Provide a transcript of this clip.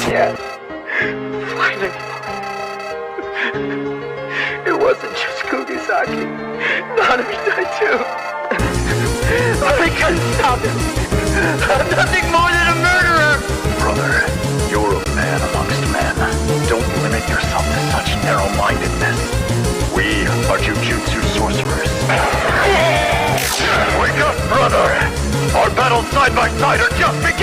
Yes. Finally. It wasn't just Kugisaki. Nanami died too. I couldn't stop him. I'm nothing more than a murderer. Brother, you're a man amongst men. Don't limit yourself to such narrow-mindedness. We are Jujutsu sorcerers. Wake up, brother! Our battles side by side are just beginning!